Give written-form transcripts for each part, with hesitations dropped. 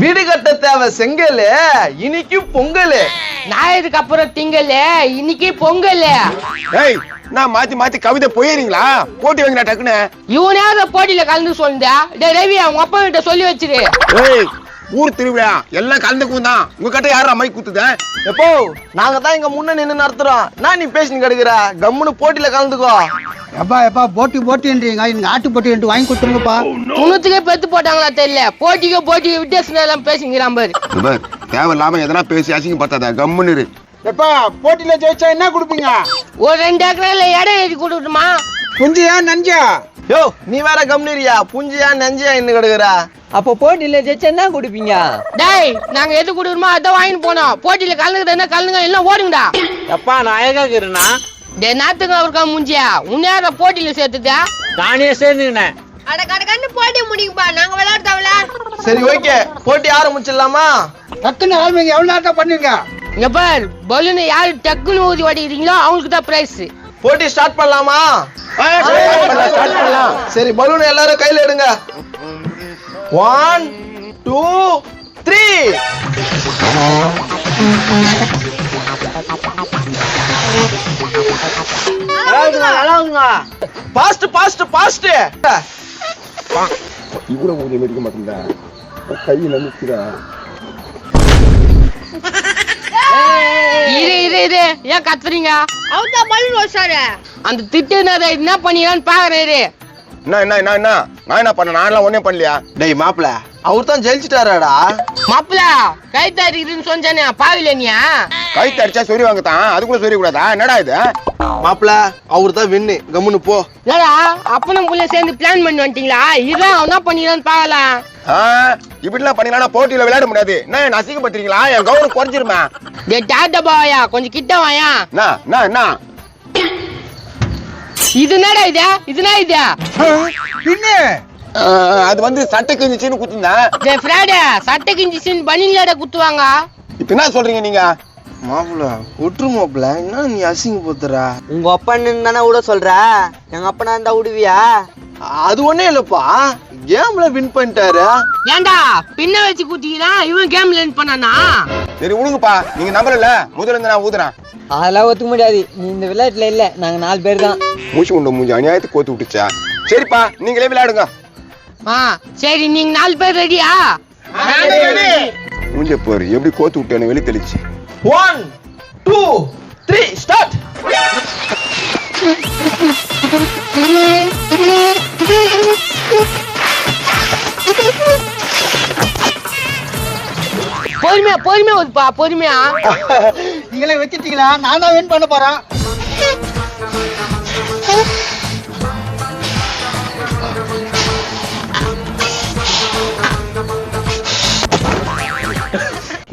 வீடு கட்ட தேவை செங்கல், இன்னைக்கு பொங்கல். ஞாயிறுக்கு அப்புறம் திங்கல், இன்னைக்கு பொங்கல். ஏய், நான் மாத்தி கவிதை போயிருங்களா? போட்டி வைங்களா டக்குன்னு? இவனையாவது போட்டியில கலந்து சொல்லுதா? டே ரவி, அவங்க அப்பா கிட்ட சொல்லி வச்சிரு. ஏய், ஊர் திருவிழா எல்லாம் கலந்துக்கும் தான். உங்ககிட்ட யாரா மை குத்துத? எப்போ நாங்க தான் இங்க முன்ன நின்று நடத்துறோம். நான் நீ பேசின்னு கிடக்குற, கம்முன்னு போட்டியில கலந்துக்கோ. எப்பா போட்டின்றீங்க, எனக்கு ஆட்டு போட்டி என்று வாங்கி கொடுத்துருங்கப்பா. துணத்துக்கே பெத்து போட்டாங்களா தெரியல. போட்டி வித்தியாசம் எல்லாம் பேசிக்கிறான் பாரு. தேவையில்லாம எதனா பேசி அசிங்க பார்த்தாத, கம்முன்னு இரு. எப்பா போட்டியில ஜெயிச்சா என்ன கொடுப்பீங்க? ஒரு 2 ஏக்கர்ல இடம் எழுதி கொடுக்கணுமா? குஞ்சியா நஞ்சா? யோ நீ வேற கம்முனியா, புஞ்சியா நஞ்சியா இன்னும் கிடக்குற. அப்போ போட்டியில ஜெயிச்சா என்ன கொடுப்பீங்க? டேய், நாங்க எது கொடுக்கணுமோ அதான் வாங்கிட்டு போனோம். போட்டியில கலந்துக்கிறதா கலந்துங்க, எல்லாம் ஓடுங்கடா. எப்பா நான் அழகா இருக்கிறேன்னா? டே நாத்துக்கு அவருக்கா முஞ்சியா, உன்னையார போட்டியில சேர்த்துதா? நானே சேர்ந்துக்கினேன். அட கடகன்னு போட்டி முடிக்கும்பா, நாங்க விளையாடுறவள. சரி ஓகே, போட்டி ஆரம்பிச்சிடலாமா? டக்குன்னு ஆரம்பிங்க. எவ்வளவு நேரத்தை பண்ணுங்க? இங்க பார், பலூனை யாரு டக்குன்னு ஊதி ஓடிக்கிறீங்களோ அவங்களுக்கு தான் பிரைஸ். போட்டி ஸ்டார்ட் பண்ணலாமா? சரி, பலூன் எல்லாரும் கையில எடுங்க. 1 2 3. பாஸ்ட். இவ்வளவு ஊதியம் இருக்க மாட்டேங்குதா? கையில நிற்கிறா. இரு, ஏன் கத்துறீங்க? அவதா பலூன் வச்சாரு. அந்த திட்டு என்ன பண்ணியான்னு பாக்குறேன். என்ன நான் என்ன பண்ண? நான்லாம் ஒன்னே பண்ணலையா? டேய் மாப்ள, அவர் தான் ஜெயிச்சிட்டாராடா. மாப்பிள கை தட்டிக்குதுன்னு சொன்னானே, பாவில நீயா? கை தடிச்சா சொறி வாங்கத்தான், அதுக்குள்ள சொறி கூடாதா? என்னடா இது? மாப்ள அவர் தான் வின்னு, கம்முன்னு போ. இல்லடா, அப்பனும் புள்ள சேர்ந்து பிளான் பண்ணி வந்துட்டீங்களா? இதான் அவன் தான் பண்ணிக்கிறான்னு பாக்கலாம். இப்படிலாம் பண்ணீங்கன்னா போட்டியில விளையாட முடியாது. என்ன அசிங்கப்படுத்துறீங்களா? என் கௌரவம் குறைஞ்சிருமா? டே டாட்டா பாயா, கொஞ்சம் கிட்ட வாயா. என்ன இது என்னடா இது பின்ன அது வந்து சட்டை கிஞ்சிச்சின்னு குத்துந்தா. டே ஃப்ராடே, சட்டை கிஞ்சிச்சின்னு பனிலடா குத்துவாங்க. இப்ப என்ன சொல்றீங்க நீங்க? மாப்ள விட்டுரு மாப்ள, என்ன நீ அசிங்கப்படுத்துறா? உங்க அப்பன்னு தானே விட சொல்ற? எங்க அப்பனா இருந்தா விடுவியா? அது ஒண்ணே இல்லப்பா, கேம்ல வின் பண்ணிட்டாரு. ஏண்டா பின்ன வச்சு குத்திக்கிறா, இவன் கேம்ல வின் பண்ணானா? சரி விடுங்கப்பா, நீங்க நம்பல. முதல்ல இருந்து நான் ஊதுறேன். அதெல்லாம் ஒத்துக்க முடியாது. நீ இந்த விளையாட்டுல இல்ல, நாங்க 4 பேர் தான். மூச்சு உண்டு மூஞ்சி அநியாயத்துக்கு கோத்து விட்டுச்சா? சரிப்பா, நீங்களே விளையாடுங்க. சரி, நீங்க 4 பேர் ரெடியா? மூஞ்ச போரு எப்படி கோத்து விட்டு வெளி தெளிச்சு. 1 2 3 ஸ்டார்ட். பொறுமையா ஒதுப்பா, பொறுமையா. நீங்களே வச்சிட்டீங்களா? நான் தான் வின் பண்ண போறேன்.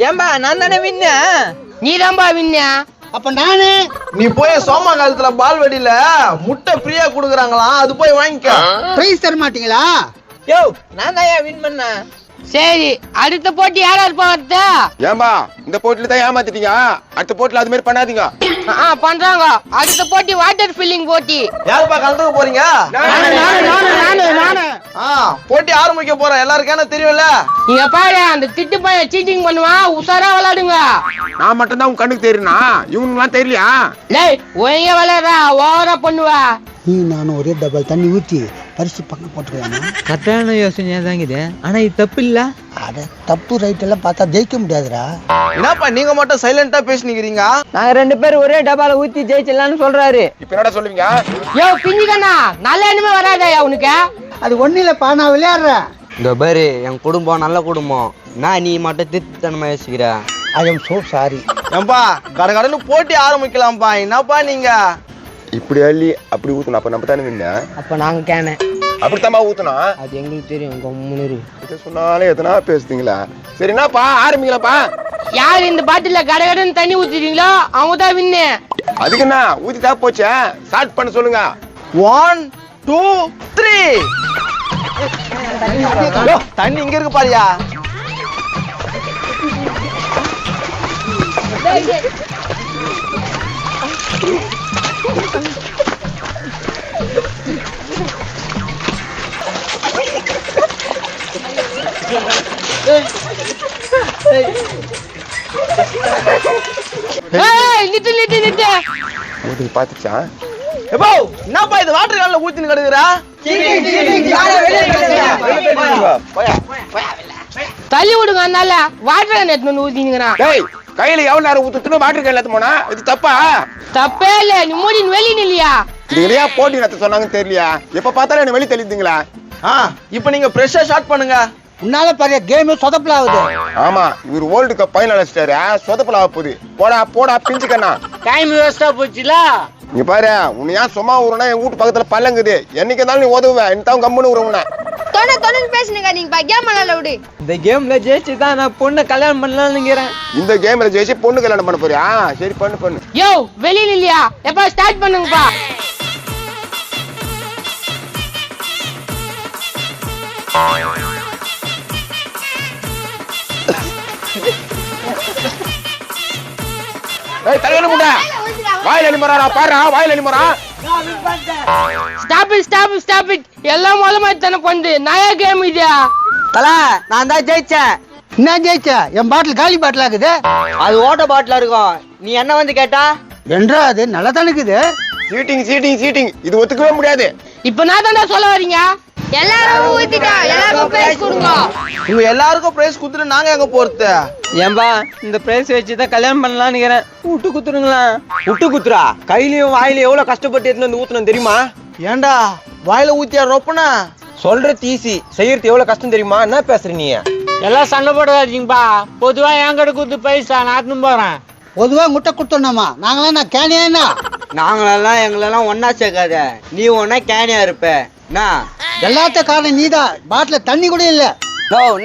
ஏம்பா நான் தானே வின்ன? நீ தான்பா வின்ன. அப்ப நானு? நீ போய் சோமா காலத்துல பால் வெடியில முட்டை ஃப்ரீயா குடுக்குறாங்களாம், அது போய் வாங்கிக்க. பிரைஸ் தர மாட்டீங்களா? யோ நான் தான் வின் பண்ண. சரி, அடுத்த போட்டி யாரா இருப்பா? ஏம்பா இந்த போட்டில தான் ஏமாத்திட்டீங்க. அடுத்த போட்டில அது மாதிரி பண்ணாதீங்க. பண்றாங்க. அடுத்த போட்டி வாட்டர் ஃபில்லிங் போட்டி. யாருப்பா கலந்துக்க போறீங்க? போட்டி ஆரம்பிக்க போறோம், எல்லாருக்கும் என்ன தெரியும்ல? நீங்க பாரு, அந்த திட்டு பையன் சீட்டிங் பண்ணுவான், உசாரா விளையாடுங்க. நான் மட்டும் தான் உன் கண்ணுக்கு தெரியுனா? இவனுக்குலாம் தெரியலையா? டேய் ஒழுங்கா விளையாடுறா, ஓவரா பண்ணுவா. நீ நானும் ஒரே டபுள் தண்ணி ஊத்தி பரிசு பக்கம் போட்டுக்கலாமா? கரெக்டான யோசனையா தான் இது. ஆனா இது தப்பு இல்ல. அட தப்பு ரைட் எல்லாம் பார்த்தா ஜெயிக்க முடியாதுடா. என்னப்பா நீங்க மட்டும் சைலண்டா பேசினீங்க? நாங்க 2 பேர் ஒரே டபால ஊத்தி ஜெயிச்சிடலாம்னு சொல்றாரு. இப்ப என்னடா சொல்லுவீங்க? யோ பிஞ்சுக்கண்ணா, நல்ல எண்ணமே வராதயா உனக்கு? அது ஒண்ணு இல்லப்பா, நான் விளையாடுறேன். இந்த பாரு, என் குடும்பம் நல்ல குடும்பம். நான் நீ மட்டும் திருத்தனமா யோசிக்கிற. I am so sorry. ஏன்பா கடகடன்னு போட்டி ஆரம்பிக்கலாம்ப்பா, என்னப்பா நீங்க? இப்படி அள்ளி அப்படி ஊத்தணும். அப்ப நம்ம தானே வின்ன. அப்ப நாங்க கேன அப்படித்தாம்மா ஊத்தணும். அது எங்களுக்கு தெரியும். கம்முனு இதை சொன்னாலே எத்தனா பேசுறீங்களா? சரினாப்பா ஆரம்பிக்கலாம்ப்பா. யார் இந்த பாட்டில கடகடன்னு தண்ணி ஊத்திட்டீங்களோ அவங்க தான் வின்னு. அதுக்கு என்ன ஊத்தி தான் போச்சே, ஸ்டார்ட் பண்ண சொல்லுங்க. 1 2 3. தண்ணி இங்க இருக்கு பாரியா. ஏய் நித்து ஊட்டி பாத்துச்சா? எப்போ என்னப்பா இது வாட்டர் கால்ல ஊத்தின்னு கிடக்குறா? தள்ளி விடுங்க அதனால வாட்டர் எடுத்து வந்து ஊத்திங்கிறான். டேய் கையில எவ்வளவு நேரம் ஊத்துட்டு வாட்டர் கேன் எடுத்து போனா இது தப்பா? தப்பே இல்ல, நீ மூடி வெளியே இல்லையா? இது ஏன் போட்டி நடத்த சொன்னாங்கன்னு தெரியலையா? எப்ப பார்த்தாலும் என்ன வெளிய தெளிந்தீங்களா? இப்போ நீங்க பிரஷா ஷாட் பண்ணுங்க. உன்னால பெரிய கேம் சொதப்பல ஆகுது. ஆமா இவர் வேர்ல்டு கப் ஃபைனல் அடிச்சிட்டாரு. சொதப்பல ஆக போகுது. போடா பிஞ்சுக்கண்ணா. டைம் வேஸ்டா போச்சுல. இங்க பாரு உன்னை ஏன் சும்மா ஊருனா என் வீட்டு பக்கத்துல பல்லங்குது. என்னைக்கு இருந்தாலும் நீ உதவுவ. இன்னும் கம்முன்னு ஊருவன. தொண்ணு பேசுனுங்க நீங்க கேம் விளையாட விடு. இந்த கேம்ல ஜெயிச்சு தான் நான் பொண்ணை கல்யாணம் பண்ணலாம்னுங்கிறேன். இந்த கேம்ல ஜெயிச்சு பொண்ணு கல்யாணம் பண்ண போறியா? சரி பண்ணு. யோ வெளியில இல்லையா? எப்ப ஸ்டார்ட் பண்ணுங்கப்பா. ஏய் தலையில முடா. வாயில எலிமறா பாரு. வாயில எலிமறா. Stop it. எல்லாம் மூலமா தான பண்ணு. நயா கேம் இது. தல நான் தான் ஜெயிச்சேன். என்ன ஜெயிச்ச? என் பாட்டில் காலி பாட்டில் ஆகுது. அது ஓட்ட பாட்டில இருக்கும். நீ என்ன வந்து கேட்டா என்றா அது நல்லா தானே இருக்குது. சீட்டிங் இது ஒத்துக்கவே முடியாது. இப்ப நான் தானே சொல்ல வரீங்க? எல்லாரும் ஊத்திட்டா எல்லாருக்கும் பிரைஸ் கொடுங்க. உங்க எல்லாருக்கும் பிரைஸ் குடுத்துட்டு நாங்க எங்க போறது? ஏன்பா இந்த பிரைஸ் வச்சு தான் கல்யாணம் பண்ணலாம்னுங்கிறேன். விட்டு குத்துருங்களா? விட்டு குத்துறா? கையிலயும் வாயிலையும் எவ்வளவு கஷ்டப்பட்டு எடுத்துட்டு வந்து ஊத்தணும் தெரியுமா? ஏண்டா வாயில ஊத்தியா ரொப்பனா? சொல்றது ஈஸி, செய்யறது எவ்வளவு கஷ்டம் தெரியுமா? என்ன பேசுற நீ? எல்லாம் சண்டை போடாதீங்கப்பா. பொதுவா என்கிட்ட கொடுத்து பைசா நான் போறேன். பொதுவா முட்டை கொடுத்தோம்மா நாங்களாம் நான் கேனியா? நாங்களெல்லாம் எங்களெல்லாம் ஒன்னா சேர்க்காத. நீ ஒன்னா கேனியா இருப்ப. எல்லாத்த காரணம் நீதான். பாட்டில தண்ணி கூட இல்ல.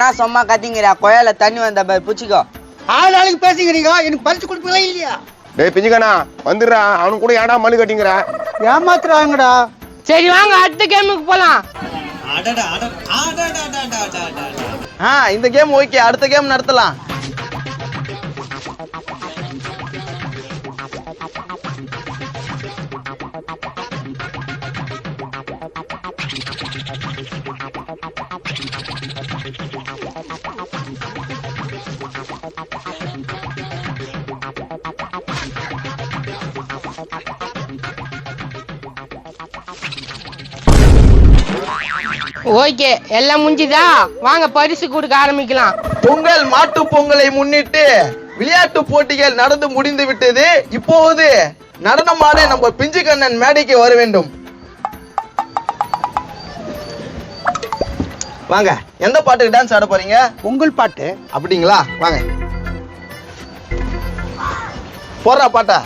நான் சும்மா கத்திங்கிறியா? கொயால தண்ணி வந்த புச்சிக்கோ. ஆளுக்கு பேசிக்கிறீங்க. எனக்கு பறிச்சு கொடுப்பீங்களா இல்லையா? டேய் பிஞ்சுக்கண்ணா வந்துடுறா. அவனுக்கு கூட ஏன்டா மல்லு கட்டிங்கிற? ஏமாத்துறாங்கடா. சரி வாங்க அடுத்த கேமுக்கு போலாம். இந்த கேம் ஓகே. அடுத்த கேம் நடத்தலாம். ஓகே எல்லாம் முடிஞ்சுதா? வாங்க பரிசு கொடுக்க ஆரம்பிக்கலாம். பொங்கல் மாட்டு பொங்கலை முன்னிட்டு விளையாட்டு போட்டிகள் நடந்து முடிந்து விட்டது. இப்போது நடனமான நம்ம பிஞ்சுக்கண்ணன் மேடைக்கு வர வேண்டும். வாங்க. எந்த பாட்டுக்கு டான்ஸ் ஆட போறீங்க? பொங்கல் பாட்டு. அப்படிங்களா? வாங்க போறா பாட்டா.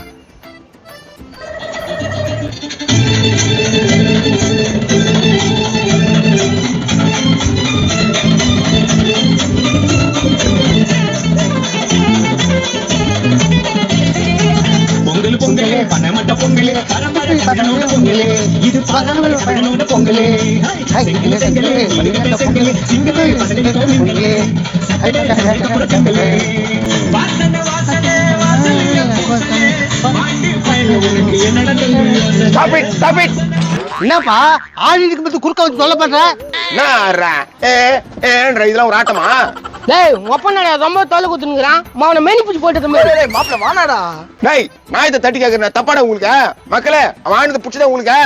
பொங்கல் பொங்கலே பனமட்ட பொங்கலே பரம்பரை தமிழனோட பொங்கலே இது பரம்பரை தமிழனோட பொங்கலே செங்கலே செங்கலே மணிகண்ட பொங்கலே சிங்கலே பசங்க பொங்கலே ஹைடா பொங்கலே வாசன வாசனே வாசனே மாண்டி பையனே உனக்கு என்னடா தெரியும்? Stop it. என்னப்பா ஆளுக்கு மட்டும் குறுக்க வந்து சொல்ல பண்ற? நாரா இதெல்லாம் ஒரு ஆட்டமா? டேய் ஒப்பனடா ரொம்ப தொலை குத்துனுங்கறான். அவனை மேனி பூச்சி போட்டு தம்பி. டேய் மாப்ள வானாடா. டேய் நான் இத தட்டி கேக்குறேன். தப்பாடா உங்களுக்கு? மக்களே அவன் ஆனது புடிச்சதா உங்களுக்கு?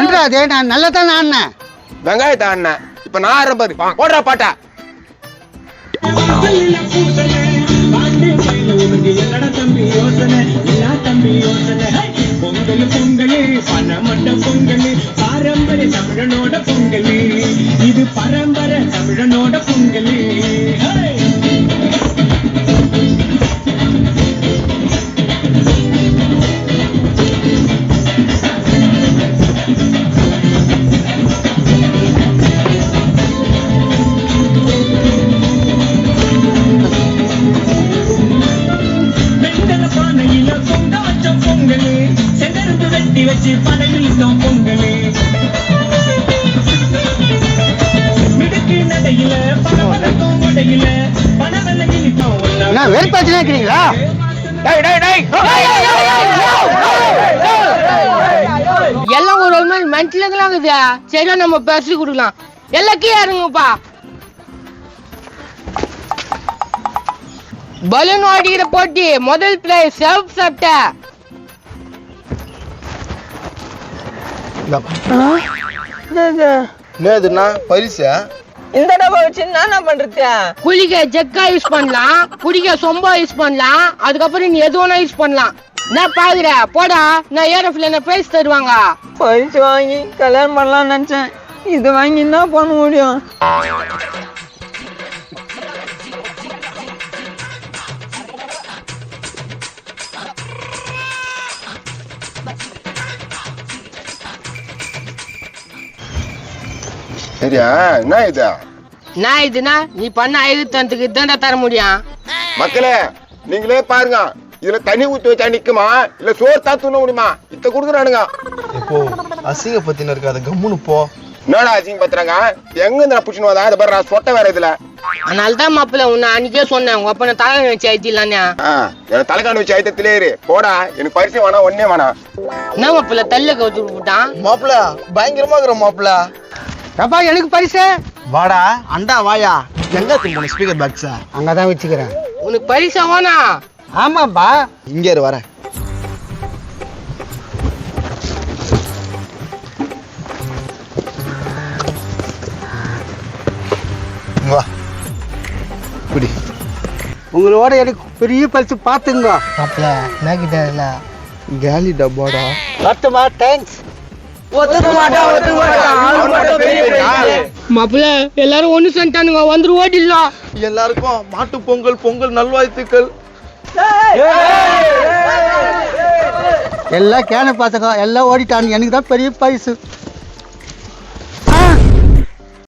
என்றா அதே நான் நல்லா தான் ஆடினேன். வெங்காயத்தை ஆடினேன். இப்ப நான் ஆடுற பாரு. போடுறா பாட்டா. வாசல்ல பூசனே மாண்டி பையனே உனக்கு என்னடா தம்பி யோசனை? இல்ல தம்பி யோசனை. பொங்கல் பொங்கலே பனமட்ட பொங்கலே பாரம்பரிய தமிழனோட பொங்கலே இது பரம்பரை தமிழனோட பொங்கலே. வெங்கல பானையில பொங்க வச்ச பொங்கலே செங்கருந்து வெட்டி வச்சு பனையிலும் பொங்கலே மிடுக்கு நடையில பணவதற்கும் உடையில பணவெல்ல இனிப்போம் நான் வெறுப்பாச்சுனே இருக்கிறீங்களா? எல்லாம் ஒரு மாதிரி மென்டலுங்களாம் இருக்குது. சரியா நம்ம பரிசு கொடுக்கலாம். எல்லாம் கீழே இருங்கப்பா. பலூன் ஓடிக்கிற போட்டி முதல் பிரைஸ் செல்ஃப் சட்டை. என்னதுன்னா பரிசா? இந்த டப்பா வச்சு நான் என்ன பண்றது? குளிக்க ஜக்கா யூஸ் பண்ணலாம், குடிக்க சொம்பா யூஸ் பண்ணலாம், அதுக்கப்புறம் நீ எது வேணா யூஸ் பண்ணலாம். நான் பாக்குற போடா, நான் ஏரோப்ளேன் பிரைஸ் தருவாங்க. பரிசு வாங்கி கல்யாணம் பண்ணலாம்னு நினைச்சேன், இது வாங்கி என்ன பண்ண முடியும்? சரியா? என்ன இது நான் இதுனா நீ பண்ண ஐதுத்தனத்துக்கு தான்டா தர முடியும். மக்களே நீங்களே பாருங்க, இதுல தண்ணி ஊத்தி வச்சா நிக்குமா இல்ல சோறு தான் துண்ண முடியுமா? இத்த குடுக்குறானுங்க. இப்போ அசிங்க பத்தின இருக்காத கம்முன்னு போ. என்னடா அசிங்க பத்துறாங்க? எங்க இருந்து புடிச்சுன்னு வந்தா? இதை பாரு சொட்டை வேற இதுல. அதனாலதான் மாப்பிள்ள உன்னை அன்னைக்கே சொன்னேன், உங்க அப்பனை தலை வச்சு ஐத்திலான்னு. எனக்கு தலைக்காணி வச்சு ஐத்தத்திலே இரு. போடா, எனக்கு பரிசு வேணாம், ஒன்னே வேணாம். என்ன மாப்பிள்ள தள்ள கவுத்து விட்டான்? மாப்பிள பயங்கரமா இருக்கிற மாப்பிள. அப்பா எனக்கு பரிசு. வாடா அண்டா வாயா. எங்க திரும்ப ஸ்பீக்கர் பாக்ஸா? அங்கதான் வச்சுக்கிறேன். உனக்கு பரிசா வேணா? ஆமாப்பா. இங்க இரு வர. வா குடி. உங்களோட எனக்கு பெரிய பரிசு பாத்துங்க. மாப்பிள்ள நான் கிட்ட இல்ல. காலி டப்பாடா. வரட்டுமா? தேங்க்ஸ். மாப்பிள்ள எல்லாரும் ஒண்ணு செஞ்சானுங்க, வந்துரு ஓடிடலாம். எல்லாருக்கும் மாட்டு பொங்கல் பொங்கல் நல்வாழ்த்துக்கள். எல்லாம் கேன பாத்துங்க, எல்லாம் ஓடிட்டானுங்க. எனக்கு தான் பெரிய பரிசு.